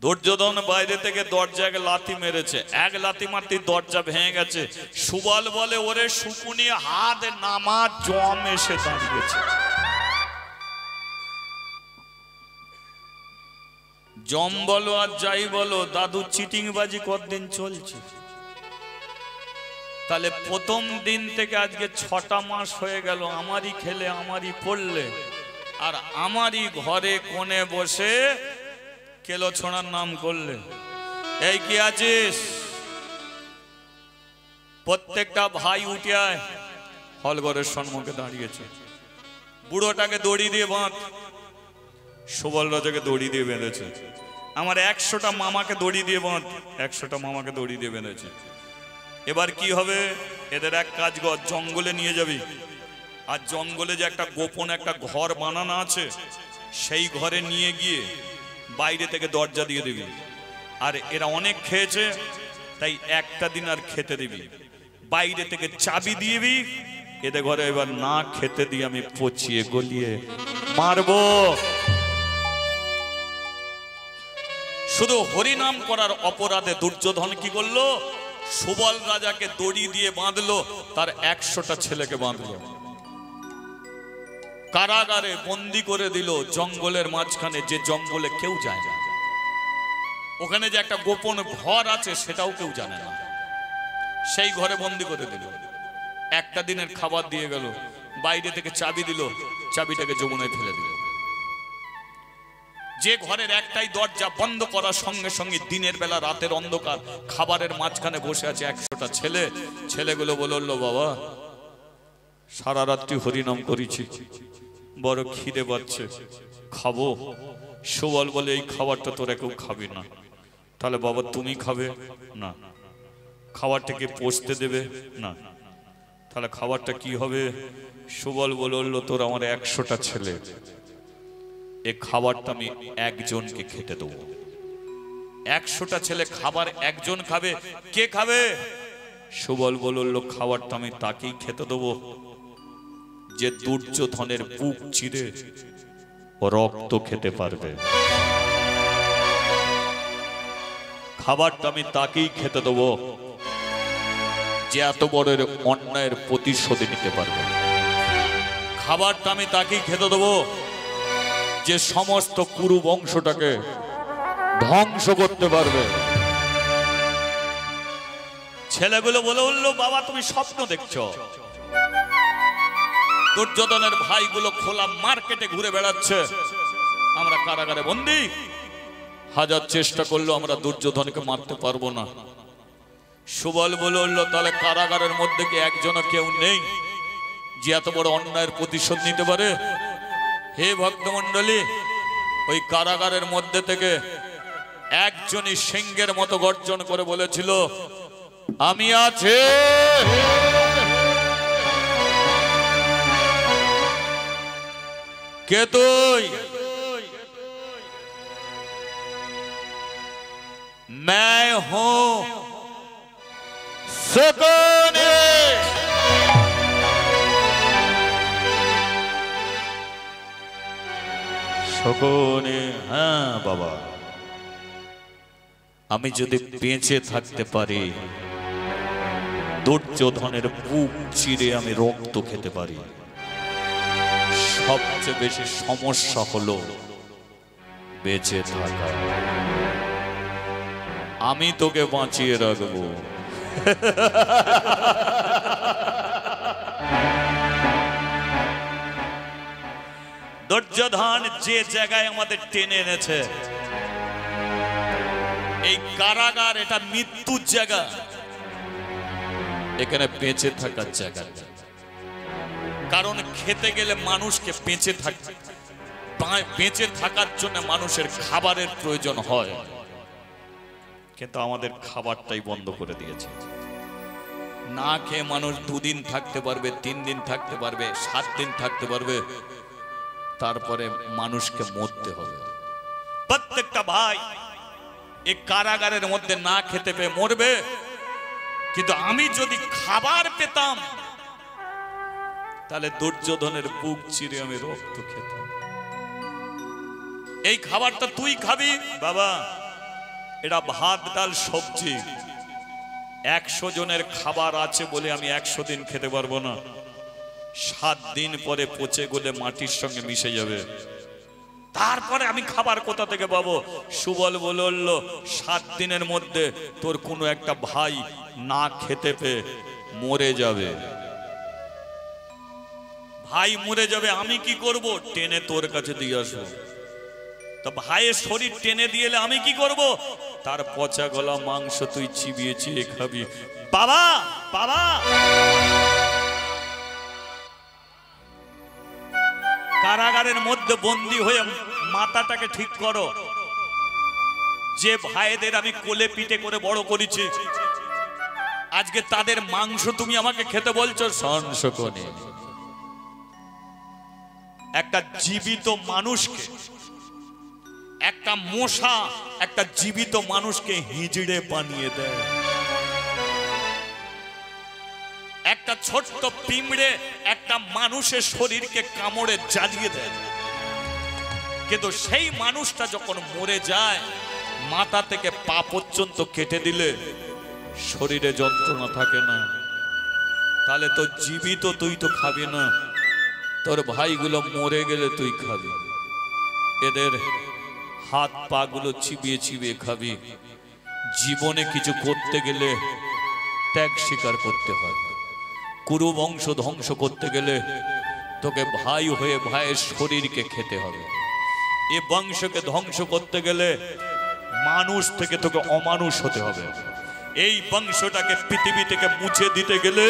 দুর্যোধন বাইরে থেকে দরজাকে লাথি মেরেছে, 1 লাথি মারতে দরজা ভেঙে গেছে। সুবল বলে, ওরে শুকুনি, হাত নামা, জম এসে দাঁড়িয়েছে। জম বলো আর যাই বলো, দাদু চিটিংবাজি কতদিন চলছে? তাহলে প্রথম দিন থেকে আজকে 6টা মাস হয়ে গেল, আমারই খেলে আমারই পড়লে, আর আমারই ঘরে কোণে বসে কেলো ছোড়ার নাম করলে। এই কি আছিস? প্রত্যেকটা ভাই উঠে আয়। হলঘরের সম্মুখে দাঁড়িয়েছে। বুড়োটাকে দড়ি দিয়ে বাঁধ। সুবল রাজাকে দড়ি দিয়ে বেঁধেছে। আমার 100টা মামাকে দড়ি দিয়ে বাঁধ। 100টা মামাকে দড়ি দিয়ে বেঁধেছে। এবার কি হবে? এদের এক কাজ কর, জঙ্গলে নিয়ে যাবি। আর জঙ্গলে যে একটা গোপন একটা ঘর বানানো আছে, সেই ঘরে নিয়ে গিয়ে বাইরে থেকে দরজা দিয়ে দিবি। আর এরা অনেক খেয়েছে, তাই একটা দিন আর খেতে দিবি। বাইরে থেকে চাবি দিবি। এদের ঘরে এবার না খেতে দিয়ে আমি পচিয়ে গলিয়ে মারবো। শুধু হরিনাম করার অপরাধে দুর্যোধন কি করলো? সুবল রাজাকে দড়ি দিয়ে বাঁধলো, তার 100টা ছেলেকে বাঁধলো, কারাগারে বন্দি করে দিল, জঙ্গলের মাঝখানে, যে জঙ্গলে কেউ যায় না। ওখানে যে একটা গোপন ঘর আছে সেটাও কেউ জানে না, সেই ঘরে বন্দি করে দিল। একটা দিনের খাবার দিয়ে গেল, বাইরে থেকে চাবি দিল, চাবিটাকে যমুনায় ফেলে দিল। যে ঘরের একটাই দরজা, বন্ধ করার সঙ্গে সঙ্গে দিনের বেলা রাতের অন্ধকার, খাবারের মাঝখানে বসে আছে 100টা ছেলে। ছেলেগুলো বলল, বাবা সারা রাত্রি হরিনাম করেছি, বড় খিদে পাচ্ছে, খাবো। সুবল বলে, এই খাবারটা তোরা কেউ খাবি না। তাহলে বাবা তুমি খাবে না? খাবারটাকে পোষতে দেবে না? তাহলে খাবারটা কি হবে? সুবল বলল, তোর আমার 100টা ছেলে, এই খাবারটা আমি একজনকে খেতে দেবো। 100টা ছেলে খাবার একজন খাবে। কে খাবে? সুবল বলল, খাবারটা আমি তাকেই খেতে দেবো যে দুর্যোধনের বুক চিরে রক্ত খেতে পারবে। খাবারটা আমি তাকেই খেতে দেবো যে এত বড় অন্যায়ের প্রতিশোধ নিতে পারবে। খাবারটা আমি তাকেই খেতে দেবো যে সমস্ত কুরু বংশটাকে ধ্বংস করতে পারবে। ছেলেগুলো বলে উঠল, বাবা তুমি স্বপ্ন দেখছো। দুর্যোধনের ভাইগুলো খোলা মার্কেটে ঘুরে বেড়াচ্ছে, আমরা কারাগারে বন্দী, হাজার চেষ্টা করলেও আমরা দুর্যোধনকে মারতে পারবো না। সুবল বলল, তাহলে কারাগারের মধ্যে কি একজনও কেউ নেই যে এত বড় অন্যায়ের প্রতিশোধ নিতে পারে? হে ভক্তমণ্ডলী, ওই কারাগারের মধ্যে থেকে একজনই সিংহের মতো গর্জন করে বলেছিল, আমি আছি। কে তুই? मैं हूं শকুনি। শকুনি, হ্যাঁ বাবা, আমি যদি বেঁচে থাকতে পারি দুর্যোধনের বুক চিরে আমি রক্ত খেতে পারি। সবচেয়ে বেশি সমস্যা হলো বেঁচে থাকা। আমি তোকে বাঁচিয়ে রাখবো। দুর্যোধন যে জায়গায় আমাদের টেনে এনেছে, এই কারাগার, এটা মৃত্যুর জায়গা, এখানে বেঁচে থাকার জায়গা। কারণ খেতে গেলে মানুষকে বেঁচে থাকার জন্য মানুষের খাবারের প্রয়োজন হয়, কিন্তু আমাদের খাবারটাই বন্ধ করে দিয়েছে। না খেয়ে মানুষ 2 দিন থাকতে পারবে, 3 দিন থাকতে পারবে, 7 দিন থাকতে পারবে, তারপরে মানুষকে মরতে হবে। প্রত্যেকটা ভাই এই কারাগারের মধ্যে না খেতে পেয়ে মরবে, কিন্তু আমি যদি খাবার পেতাম তাহলে দুর্যোধনের বুক চিরে আমি রক্ত খেতাম। এই খাবারটা তুই খাবি বাবা, এটা ভাত ডাল সবজি। 100 জনের খাবার আছে বলে আমি 100 দিন খেতে পারবো না। 7 দিন পরে পচে গলে মাটির সঙ্গে মিশে যাবে, তারপরে আমি খাবার কোথা থেকে পাবো? সুবল বলল, 7 দিনের মধ্যে তোর কোনো একটা ভাই না খেতে পেয়ে মরে যাবে। ভাই মরে যাবে, আমি কি করব? টেনে তোর কাছে দিয়ে আসবো। তো ভাইয়ের শরীর টেনে দিয়ে এলে আমি কি করব? তার পচা গলা মাংস তুই চিবিয়ে চিবিয়ে খাবি। বাবা বাবা, কারাগারের মধ্যে বন্দী হয়ে মাথাটাকে ঠিক করো। যে ভাইদের আমি কোলে পিঠে করে বড় করেছি, আজকে তাদের মাংস তুমি আমাকে খেতে বলছো? শকুনি, একটা জীবিত মানুষকে, একটা মশা একটা জীবিত মানুষকে হিজড়ে বানিয়ে দেয়। একটা ছোট্ট পিঁমড়ে একটা মানুষের শরীরকে কামড়ে জ্বালিয়ে দেয়। কিন্তু সেই মানুষটা যখন মরে যায়, মাথা থেকে পা পর্যন্ত কেটে দিলে শরীরে যন্ত্রণা থাকে না। তাহলে তো জীবিত তুই তো খাবি না, তোর ভাইগুলো মরে গেলে তুই খাবি। এদের হাত পা গুলো চিবিয়ে চিবিয়ে খাবি। জীবনে কিছু করতে গেলে ত্যাগ স্বীকার করতে হয়। কুরু বংশ ধ্বংস করতে গেলে তোকে ভাই হয়ে ভাইয়ের শরীরকে খেতে হবে। এ বংশকে ধ্বংস করতে গেলে মানুষ থেকে তোকে অমানুষ হতে হবে। এই বংশটাকে পৃথিবী থেকে মুছে দিতে গেলে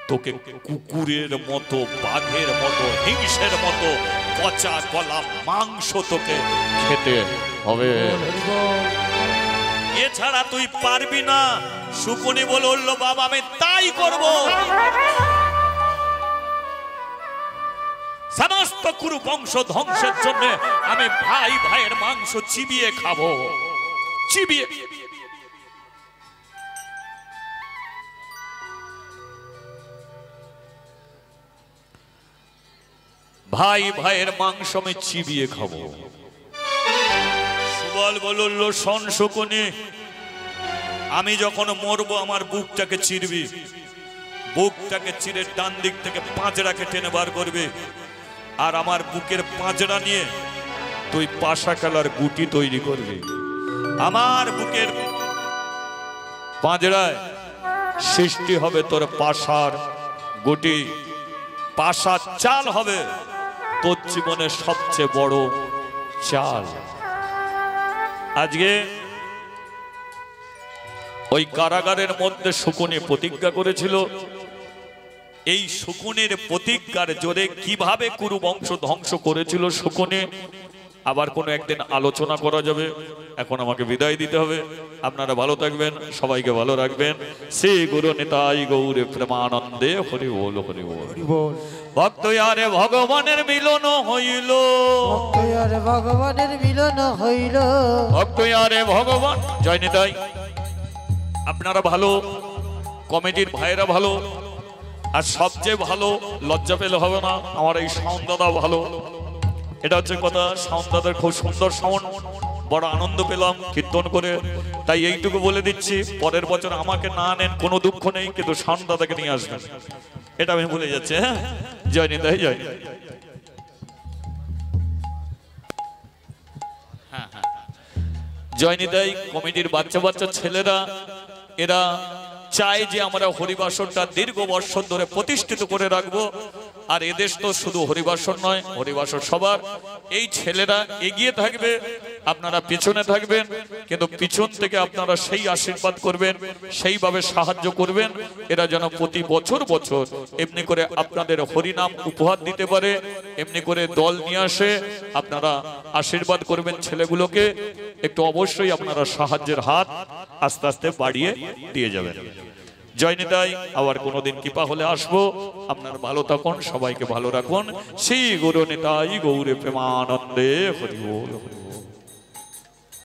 তোকে কুকুরের মতো, বাঘের মতো, হিংসের মতো পচা গলা মাংস তোকে খেতে হবে। এছাড়া তুই পারবি না। শকুনি বলল, বাবা আমি তাই করব। সমস্ত কুরু বংশ ধ্বংসের জন্য আমি ভাই ভাইয়ের মাংস চিবিয়ে খাবো, চিবিয়ে। ভাই ভাইয়ের মাংস আমি চিবিয়ে খাবো। সুবল বলল, শোন শকুনি, আমি যখন মরবো আমার বুকটাকে চিরবি। বুকটাকে চিরে ডান দিক থেকে পাঁজরাকে টেনে বার করবে, আর আমার বুকের পাঁজরা নিয়ে তুই পাশা খেলার গুটি তৈরি করবি। আমার বুকের পাঁজরায় সৃষ্টি হবে তোর পাশার গুটি, পাশার চাল হবে। তোর জীবনের সবচেয়ে বড় চাল। আজকে ওই কারাগারের মধ্যে শকুনি প্রতিজ্ঞা করেছিল, এই শকুনের প্রতিজ্ঞার জোরে কিভাবে কুরু বংশ ধ্বংস করেছিল শকুনি, আবার কোনো একদিন আলোচনা করা যাবে। এখন আমাকে বিদায় দিতে হবে। আপনারা ভালো থাকবেন, সবাইকে ভালো রাখবেন। শ্রী গুরু নিতাই গৌরে প্রেমানন্দে হরি বল হরি বল। ভক্ত আরে ভগবানের মিলন হইল, ভক্ত আরে ভগবানের মিলন হইল, ভক্ত আরে ভগবান। জয় নিতাই। আপনারা ভালো, কমিটির ভাইরা ভালো, আর সবচেয়ে ভালো লজ্জা পেলে হবে না, আমার এই সাউন্ড দাদা ভালো। এটা হচ্ছে কথা, সাউন্ড দাদার খুব সুন্দর সাউন্ড, বড় আনন্দ পেলাম কীর্তন করে। তাই এইটুকু বলে দিচ্ছি, পরের বছর আমাকে না নেন কোনো দুঃখ নেই, কিন্তু সাউন্ড দাদাকে নিয়ে আসবেন, এটা আমি ভুলে যাচ্ছি। হ্যাঁ, জয় নিতাই, জয় নিতাই। জয় নিতাই। কমিটির বাচ্চা বাচ্চা ছেলেরা এরা চায় যে আমরা হরিবাসরটা দীর্ঘ বর্ষর ধরে প্রতিষ্ঠিত করে রাখবো। আর এদেশ তো শুধু হরিবাসর নয়, হরিবাসর সবার। এই ছেলেরা এগিয়ে থাকবে, আপনারা পিছনে থাকবেন, কিন্তু পিছন থেকে আপনারা সেই আশীর্বাদ করবেন, সেইভাবে সাহায্য করবেন, এরা যেন প্রতি বছর বছর এমনি করে আপনাদের হরিনাম উপহার দিতে পারে, এমনি করে দল নিয়ে আসে। আপনারা আশীর্বাদ করবেন ছেলেগুলোকে, একটু অবশ্যই আপনারা সাহায্যের হাত আস্তে আস্তে বাড়িয়ে দিয়ে যাবেন। জয় নিতাই। আবার কোনোদিন কৃপা হলে আসবো। আপনারা ভালো থাকুন, সবাইকে ভালো রাখুন। শ্রী গুরু নিতাই গৌরে প্রেমানন্দে হরি বল।